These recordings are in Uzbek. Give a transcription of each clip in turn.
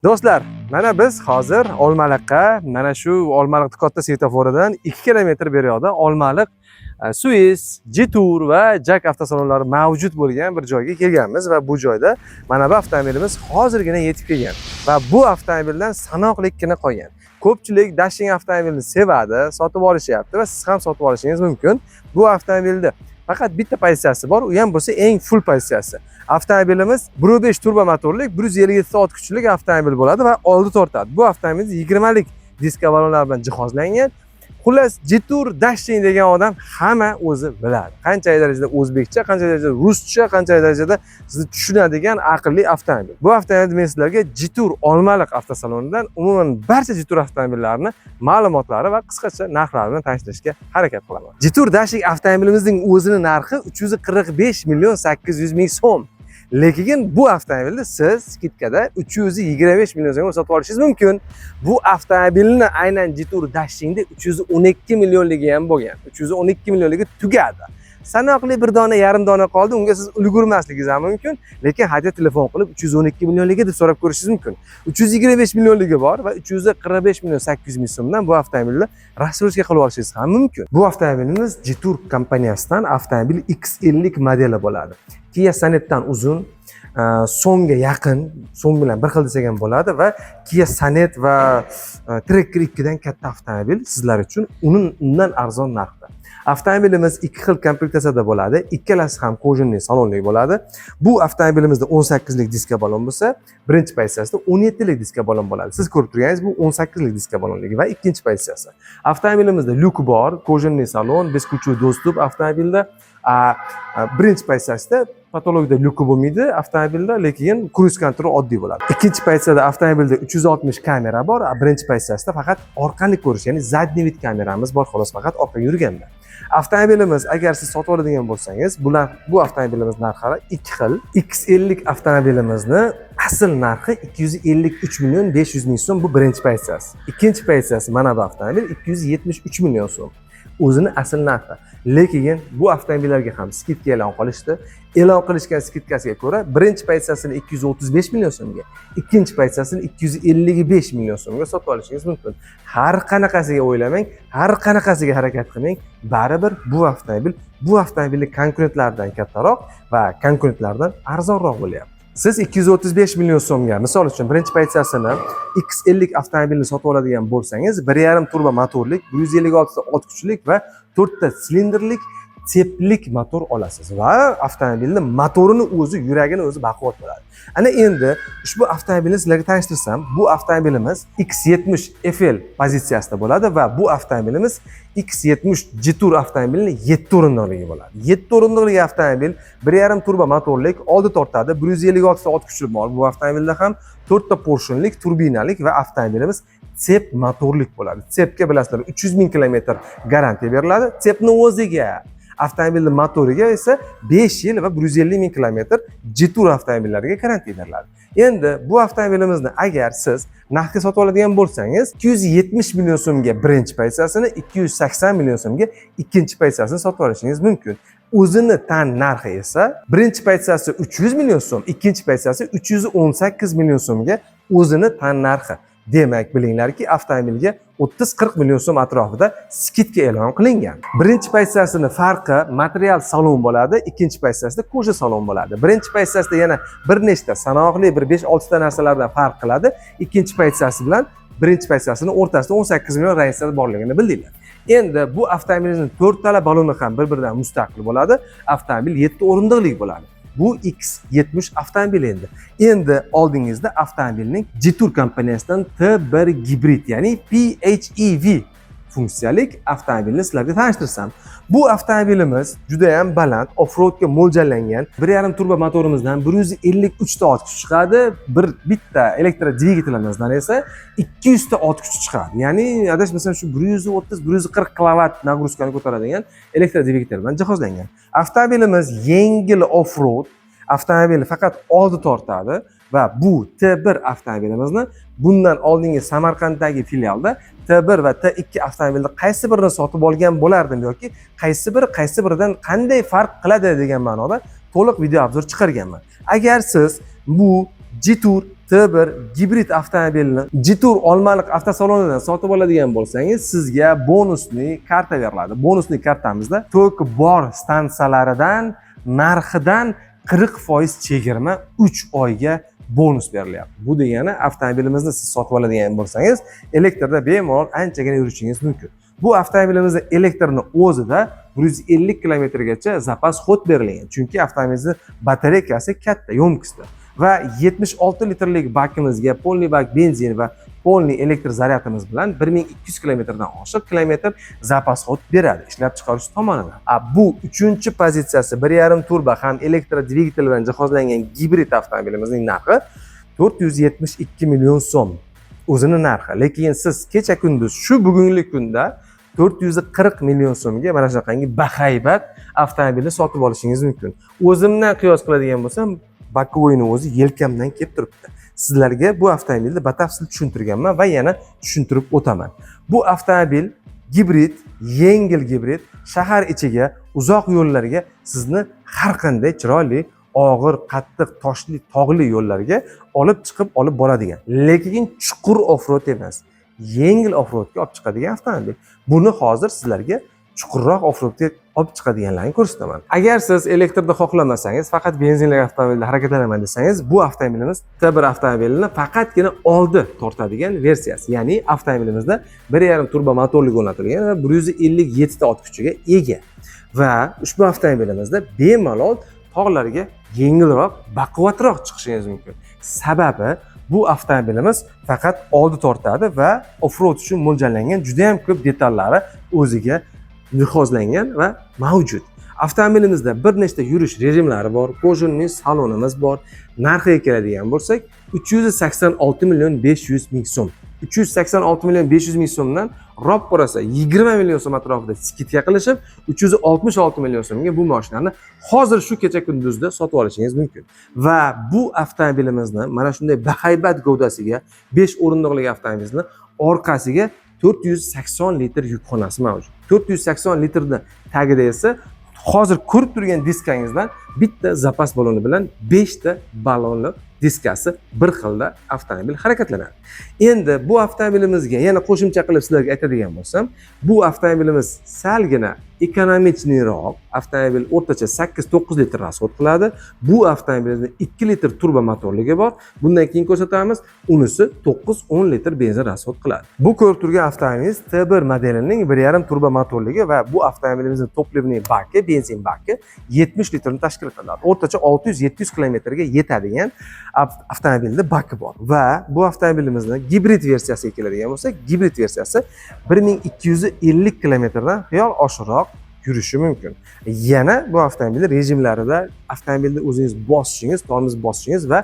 Do'stlar, mana biz hozir Olmaliqqa, mana shu Olmaliq katta svetofordan 2 kilometr beriyoqda Olmaliq Suis, Jetour va Jak avtosalonlari mavjud bo'lgan bir joyga kelganmiz va bu joyda mana bu avtomobilimiz hozirgina yetib kelgan va bu avtomobildan sanoqlikkina qolgan. Ko'pchilik Dashing avtomobilni sevadi, sotib olishyapti va siz ham sotib olishingiz mumkin. Bu avtomobilda faqat bitta pozitsiyasi bor, u ham bo'lsa eng full pozitsiyasi. Avtomobilimiz 1.5 turbo motorli 157 ot kuchli avtomobil bo'ladi va oldi tortadi. Bu avtomobil 20 lik diska balonlar bilan jihozlangan. Xullas, Jetour Dashing degan odam hamma o'zi biladi. Qancha darajada o'zbekcha, qancha darajada ruscha, qancha darajada sizni tushunadigan aqlli avtomobil. Bu avtomobil men sizlarga Jetour Olmaliq avtosalonidan umuman barcha Jetour avtomobillarini ma'lumotlari va qisqacha narxlarini tanishtirishga harakat qilaman. Jetour Dashing avtomobilimizning o'zining narxi 345 million 800 ming so'm. Lekin bu avtomobilni siz skidkada 325 million so'mga sotib olishingiz mumkin. Bu avtomobilni aynan Jetour Dashingda 312 millionligi ham bo'lgan. 312 millionligi tugadi. Sanoqli bir dona, yarim dona qoldi. Unga siz ulgurmasligingiz ham mumkin, lekin hadya telefon qilib 312 millionligi deb so'rab ko'rishingiz mumkin. 325 millionligi bor va 345 million 800 ming so'mdan bu avtomobilni rassro'shga qilib olishingiz ham mumkin. Bu avtomobilimiz Jetour kompaniyasidan avtomobil X50 modeli bo'ladi. Kia Sonet'dan uzun, so'mga yaqin, so'm bilan bir xil desak ham bo'ladi va Kia Sonet va Tracker 2 dan katta avtomobil sizlar uchun undan arzon narxda. Avtomobilimiz ikki xil komplektatsiyada bo'ladi. Ikkalasi ham kojinli salonli bo'ladi. Bu avtomobilimizda 18 lik diska balon bo'lsa, birinchi pozitsiyasida 17 lik diska balon bo'ladi. Siz ko'rib turganingiz bu 18 lik diska balonligi va ikkinchi pozitsiyasi. Avtomobilimizda lyuk bor, kojinli salon, beskuluchli dostup avtomobilda. Birinchi pozitsiyasida patologda lyuki bo'lmaydi avtomobilda, lekin cruise control oddiy bo'ladi. Ikkinchi pozitsiyada avtomobilda 360 kamera bor, birinchi pozitsiyasida faqat orqani ko'rish, ya'ni zadniy vid kameramiz bor, xolos faqat orqaga yurganda. Avtomobilimiz agar siz sotib oladigan bo'lsangiz, bu avtomobilimiz narxlari ikki xil. X50 avtomobilimizni asl narxi 253 million 500 ming so'm, bu birinchi pozitsiyasi. Ikkinchi pozitsiyasi mana bu avtomobil 273 million so'm. O'zini asl narxi. Lekin bu avtomobillarga ham skidka e'lon qilishdi. E'lon qilishgan skidkasiga ko'ra birinchi pozitsiyasini 235 million so'mga, ikkinchi pozitsiyasini 255 million so'mga sotib olishingiz mumkin. Har qanaqasiga o'ylamang, har qanaqasiga harakat qilmang, baribir bu avtomobilning konkurentlardan kattaroq va konkurentlardan arzonroq bo'lyapti. Siz 235 million so'mga, misol uchun birinchi pozitsiyasini X50 avtomobilni sotib oladigan bo'lsangiz, 1.5 turbo motorlik, 156 ot kuchlik va 4 ta silindrlik seplik motor olasiz va avtomobilning motorini o'zi, yuragini o'zi baquvvat bo'ladi. Ana endi ushbu avtomobilni sizlarga tanishtirsam, bu avtomobilimiz X70 FL pozitsiyasida bo'ladi va bu avtomobilimiz X70 Jetour avtomobilining 7 o'rindiqligi bo'ladi. 7 o'rindiqli avtomobil, 1.5 turbo motorlik, oldi tortadi, 156 ot kuchi bor. Bu avtomobilda ham 4 ta porshonlik, turbinalik va avtomobilimiz tsep motorlik bo'ladi. Tsepga bilasizlar 300 ming kilometr garantiya beriladi. Tsepning o'ziga, avtomobilning motoriga esa 5 yil va 150 ming kilometr Jetour avtomobillariga garantiya beriladi. Endi bu avtomobilimizni agar siz narxga sotib oladigan bo'lsangiz, 270 million so'mga birinchi pozitsiyasini, 280 million so'mga ikkinchi pozitsiyasini sotib olishingiz mumkin. O'zini tan narxi esa birinchi pozitsiyasi 300 million so'm, ikkinchi pozitsiyasi 318 million so'mga o'zini tan narxi. Demak, bilinglarki, avtomobilga 30-40 million so'm atrofida skidka e'lon qilingan. Birinchi pozitsiyasining farqi material salon bo'ladi, ikkinchi pozitsiyasida koja salon bo'ladi. Birinchi pozitsiyasida yana bir nechta sanoqli, bir 5-6 ta narsalardan farq qiladi. Ikkinchi pozitsiyasi bilan birinchi pozitsiyasining o'rtasida 18 million raziyasi borligini bildinglar. Endi bu avtomobilning 4 tala baloni ham bir-biridan mustaqil bo'ladi. Avtomobil 7 o'rindiqlik bo'ladi. Bu X70 avtomobil endi. Endi oldingizda avtomobilning Jetour kompaniyasidan T1 gibrid, ya'ni PHEV funksiyalik avtomobilni sizlarga tanishtirsam. Bu avtomobilimiz juda ham baland, off-roadga mo'ljallangan. 1.5 turbo motorimizdan 153 ta ot kuchi chiqadi, bitta elektrodvigatelimizdan esa 200 ta ot kuchi chiqadi. Ya'ni adashmasam shu 130-140 kilovat nagruzkani ko'taradigan elektrodvigatel bilan jihozlangan. Avtomobilimiz yengil off-road avtomobil, faqat oldi tortadi va bu T1 avtomobilimizni bundan oldingi Samarqanddagi filialda T1 va T2 avtomobilni qaysi birini sotib olgan bo'lardim yoki qaysi biridan qanday farq qiladi degan ma'noda to'liq video obzor chiqarganman. Agar siz bu Jetour T1 gibrid avtomobilni Jetour Olmaliq avtosalonidan sotib oladigan bo'lsangiz, sizga bonusli karta beriladi. Bonusli kartamizda tok bor stansiyalaridan narxidan 40% chegirma 3 oyga bonus berilyapti. Bu degani avtomobilimizni siz sotib oladigan bo'lsangiz, elektrda bemalol anchagina yurishingiz mumkin. Bu avtomobilimizda elektrni o'zida 150 kilometrgacha zapas xod berilgan. Chunki avtomobilimizni batareykasi katta, yo'mkisda. Va 76 litrlik bakimizga polniy bak benzin va polniy elektr zaryadimiz bilan 1200 kilometrdan oshiq kilometr zapas xod beradi ishlab chiqaruvchi tomonidan. Bu 3-pozitsiyasi 1.5 turbo ham elektr dvigatel bilan jihozlangan gibrid avtomobilimizning narxi 472 million so'm. O'zini narxi. Lekin siz kecha kunduz shu bugungi kunda 440 million so'mga mana shunaqangi bahaybat avtomobilni sotib olishingiz mumkin. O'zimdan qiyos qiladigan bo'lsam, bakovoyni o'zi yelkamdan kelib turibdi. Sizlarga bu avtomobilni batafsil tushuntirganman va yana tushuntirib o'taman. Bu avtomobil gibrid, yengil gibrid, shahar ichiga, uzoq yo'llarga sizni har qanday chiroyli, og'ir, qattiq, toshli, tog'li yo'llarga olib chiqib olib boradigan. Lekin chuqur offroad emas, yengil offroadga olib chiqadigan avtomobil. Buni hozir sizlarga chuqurroq offroadga olib chiqadiganlarni ko'rsataman. Agar siz elektrda xohlamasangiz, faqat benzinli avtomobilda harakatlanaman desangiz, bu avtomobilimiz T1 avtomobilini faqatgina oldi tortadigan versiyasi. Ya'ni avtomobilimizda 1.5 turbo motorli o'rnatilgan va 157 ta ot kuchiga ega. Va ushbu avtomobilimizda bemalol tog'larga yengilroq, baquvvatroq chiqishingiz mumkin. Sababi bu avtomobilimiz faqat oldi tortadi va offroad uchun mo'ljallangan juda ham ko'p detallari o'ziga jihozlangan va mavjud. Avtomobilimizda bir nechta yurish rejimlari bor, kojunli salonimiz bor. Narxiga keladigan bo'lsak, 386 million 500 ming so'm. 386 million 500 ming so'mdan rob qarasa 20 million so'm atrofida skidka qilishib, 366 million so'mga bu mashinani hozir shu kecha kunduzda sotib olishingiz mumkin. Va bu avtomobilimizni mana shunday bahaybat gavdasiga 5 o'rindiqli avtomobilimizni orqasiga 480 litr yukxonasi mavjud. 480 litrni tagida esa hozir ko'rib turgan diskangizdan bitta zapas baloni bilan 5 ta balonli diskasi bir xilda avtomobil harakatlanadi. Endi bu avtomobilimizga yana qo'shimcha qilib sizlarga aytadigan bo'lsam, bu avtomobilimiz salgina ekonomichliroq, avtomobil o'rtacha 8-9 litr rasxod qiladi. Bu avtomobilda 2 litr turbo motorligi bor. Bundan keyin ko'rsatamiz, unisi 9-10 litr benzin rasxod qiladi. Bu ko'rib turgan avtomobilimiz T1 modelining 1.5 turbo motorligi va bu avtomobilimizning toplivniy baki, benzin baki 70 litrni tashkil qiladi. O'rtacha 600-700 kilometrga yetadigan avtomobilda baki bor. Va bu avtomobilimizni gibrid versiyasiga keladigan bo'lsak, gibrid versiyasi 1250 kilometrdan xiyol oshiqroq yurishi mumkin. Yana bu avtomobil rejimlarida avtomobilni o'zingiz bosishingiz, tormoz bosishingiz va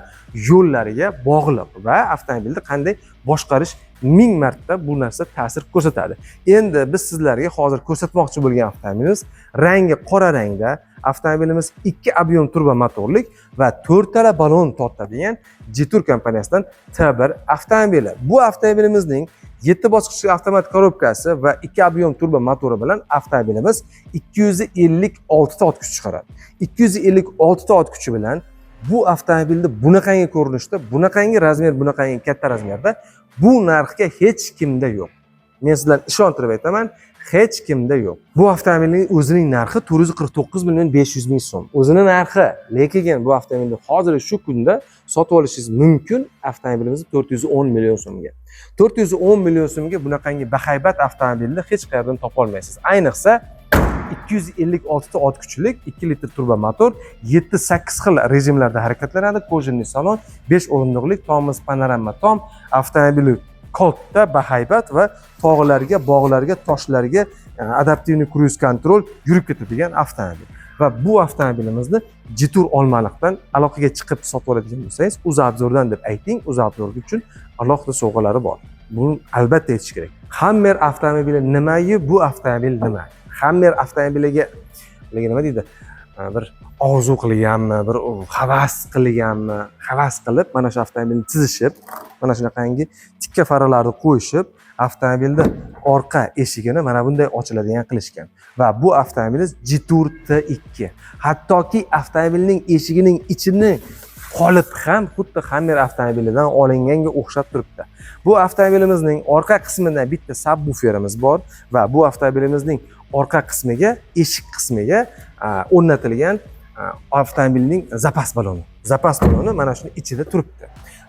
yo'llariga bog'liq va avtomobilni qanday boshqarish 1000 marta bu narsa ta'sir ko'rsatadi. Endi biz sizlarga hozir ko'rsatmoqchi bo'lgan avtomobilimiz rangi qora rangda, avtomobilimiz 2 ob'yom turbo motorlik va 4 tala balon tortadigan Jetour kompaniyasidan T1 avtomobili. Bu avtomobilimizning 7 bosqichli avtomat korobkasi va 2 ob'yom turbo motori bilan avtomobilimiz 256 ta ot kuch chiqaradi. 256 ta ot kuchi bilan bu avtomobilni bunaqangi ko'rinishda, bunaqangi razmer, bunaqangi katta razmerda bu narxga hech kimda yo'q. Men sizlarga ishontirib aytaman, hech kimda yo'q. Bu avtomobilning o'zining narxi 449 million 500 ming so'm. O'zining narxi, lekin bu avtomobilni hozir shu kunda sotib olishingiz mumkin avtomobilimizni 410 million so'mga. 410 million so'mga bunaqangi bahaybat avtomobilni hech qayerdan topa olmaysiz. Ayniqsa 256 ta ot kuchlik 2 litr turbo motor 7-8 xil rejimlarda harakatlanadi. Kojunli salon, 5 o'rindiqlik, tormoz panorama tom, avtomobili katta, bahaybat va tog'larga, bog'larga, toshlarga adaptivniy cruise control yurib ketadigan avtomobil. Va bu avtomobilimizni Jetour Olmaliqdan aloqaga chiqib sotib oladigan bo'lsangiz, UzAvzordan deb ayting, UzAvzor uchun alohida sovg'alari bor. Buni albatta aytish kerak. Hammer avtomobili nimayu bu avtomobil nima? Hammer avtomobiliga nima deydi? Bir orzu qilganmi, bir havas qilganmi, havas qilib mana shu avtomobilni chizishib, mana shunaqangi tikka faralarni qo'yishib, avtomobilni orqa eshigini mana bunday ochiladigan qilishgan. Va bu avtomobilimiz Jetour T2. Hattoki avtomobilning eshigining ichini qolip ham xuddi Hammer avtomobilidan olinganga o'xshab turibdi. Bu avtomobilimizning orqa qismida bitta subwooferimiz bor va bu avtomobilimizning orqa qismiga, eshik qismiga o'rnatilgan avtomobilning zapas baloni. Zapas baloni mana shuni ichida turibdi.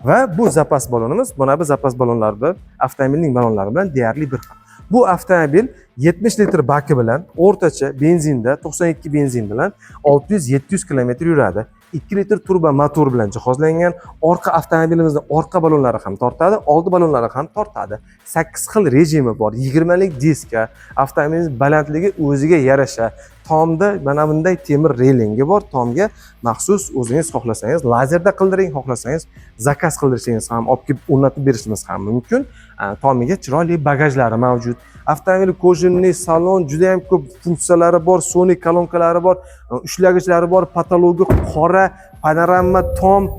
Va bu zapas balonimiz, mana bu zapas balonlari bilan avtomobilning balonlari bilan deyarli bir xil. Bu avtomobil 70 litr baki bilan o'rtacha benzinda 92 benzin bilan 600-700 km yuradi. 2 litr turbo motor bilan jihozlangan. Orqa avtomobilimizning orqa balonlari ham tortadi, oldi balonlari ham tortadi. 8 xil rejimi bor. 20 lik diska, avtomobilning balandligi o'ziga yarasha. Tomda mana bunday temir relingi bor. Tomga maxsus o'zingiz xohlasangiz lazerda qildiring, xohlasangiz zakaz qildirishingiz ham, olib kelib o'rnatib berishimiz ham mumkin. Tomiga chiroyli bagajlari mavjud. Avtomobil kojinli salon, juda ham ko'p funksiyalari bor, sonik kolonkalari bor, ushlagichlari bor, patologi qora, panorama tom.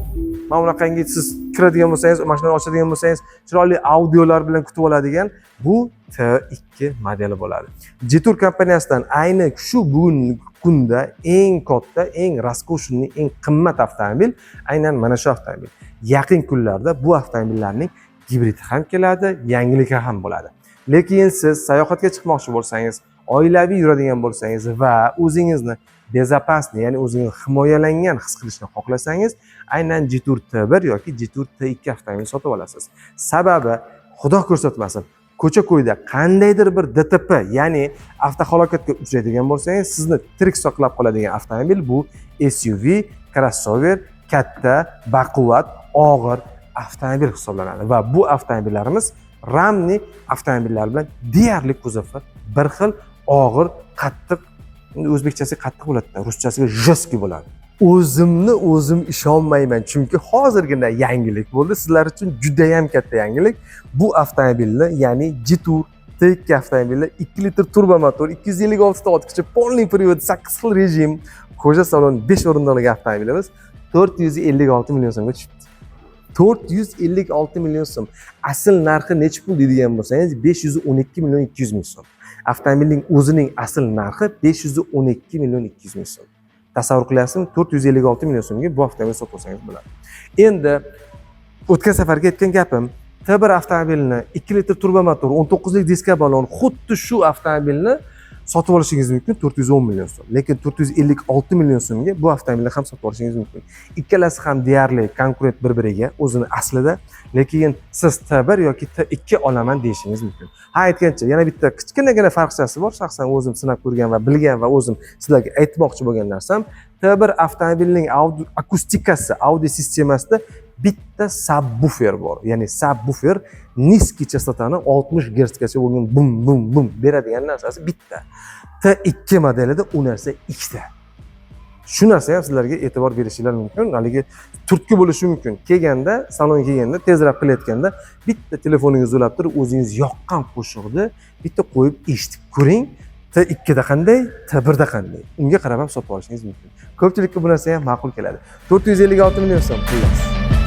Mana bunaqangi siz kiradigan bo'lsangiz, mashinani ochadigan bo'lsangiz, chiroyli audiolar bilan kutib oladigan bu T2 modeli bo'ladi. Jetour kompaniyasidan ayni shu bugungi kunda eng katta, eng raskoshni, eng qimmat avtomobil aynan mana shu avtomobil. Yaqin kunlarda bu avtomobillarning gibridi ham keladi, yangiligi ham bo'ladi. Lekin siz sayohatga chiqmoqchi bo'lsangiz, oilaviy yuradigan bo'lsangiz va o'zingizni bezopasniy, ya'ni o'zingizni himoyalangan his qilishni xohlasangiz, aynan Jetour T1 yoki Jetour T2 avtomobil sotib olasiz. Sababi, Xudo ko'rsatmasin, ko'cha-ko'yda qandaydir bir DTP, ya'ni avtohalokatga uchraydigan bo'lsangiz, sizni tirik saqlab qoladigan avtomobil bu SUV, crossover, katta, baquvvat, og'ir avtomobil hisoblanadi va bu avtomobillarimiz Ramni avtomobillar bilan deyarli kuzovi bir xil og'ir, qattiq, o'zbekchasiga qattiq bo'ladi, ruschasiga jostki bo'ladi. O'zimni o'zim ishonmayman, chunki hozirgina yangilik bo'ldi. Sizlar uchun juda ham katta yangilik. Bu avtomobilni, ya'ni Jetour T2 avtomobili 2 litr turbo motor, 256 ta otkichi, polniy привод, 8 xil rejim, koja salon 5 o'rindiqli avtomobilimiz 456 million so'mga tushibdi. 456 million so'm. Asl narxi necha pul deydigan bo'lsangiz 512 million 200 ming so'm. Avtomobilning o'zining asl narxi 512 million 200 ming so'm. Tasavvur qilasizmi? 456 million so'mga bu avtomobil sotib olsangiz bo'ladi. Endi o'tgan safarga aytgan gapim, T1 avtomobilni 2 litr turbo motor, 19 lik diska balon, xuddi shu avtomobilni sotib olishingiz mumkin 410 million so'm. Lekin 456 million so'mga bu avtomobilni ham sotib olishingiz mumkin. Ikkalasi ham deyarli konkurent bir-biriga o'zini aslida, lekin siz T1 yoki T2 olaman deyishingiz mumkin. Ha, aytgancha yana bitta kichkinagina farqchasi bor. Shaxsan o'zim sinab ko'rgan va bilgan va o'zim sizlarga aytmoqchi bo'lgan narsam, T1 avtomobilining akustikasi, audio sistemasida bitta subwoofer bor. Ya'ni subwoofer niskiy chastotani 60 Hz gacha bo'lgan bum bum bum beradigan narsasi bitta. T2 modelida u narsa ikkita. Shu narsa ham sizlarga e'tibor berishinglar mumkin. Haligi turtki bo'lishi mumkin. Kelganda, salonga kelganda, tezroq qilayotganda bitta telefoningizni ulab turib, o'zingiz yoqqan qo'shiqni bitta qo'yib eshitib ko'ring. T2 da qanday, T1 da qanday. Unga qarab ham sotib olishingiz mumkin. Ko'pchilikka bu narsa ham ma'qul keladi. 456 million so'm pullas.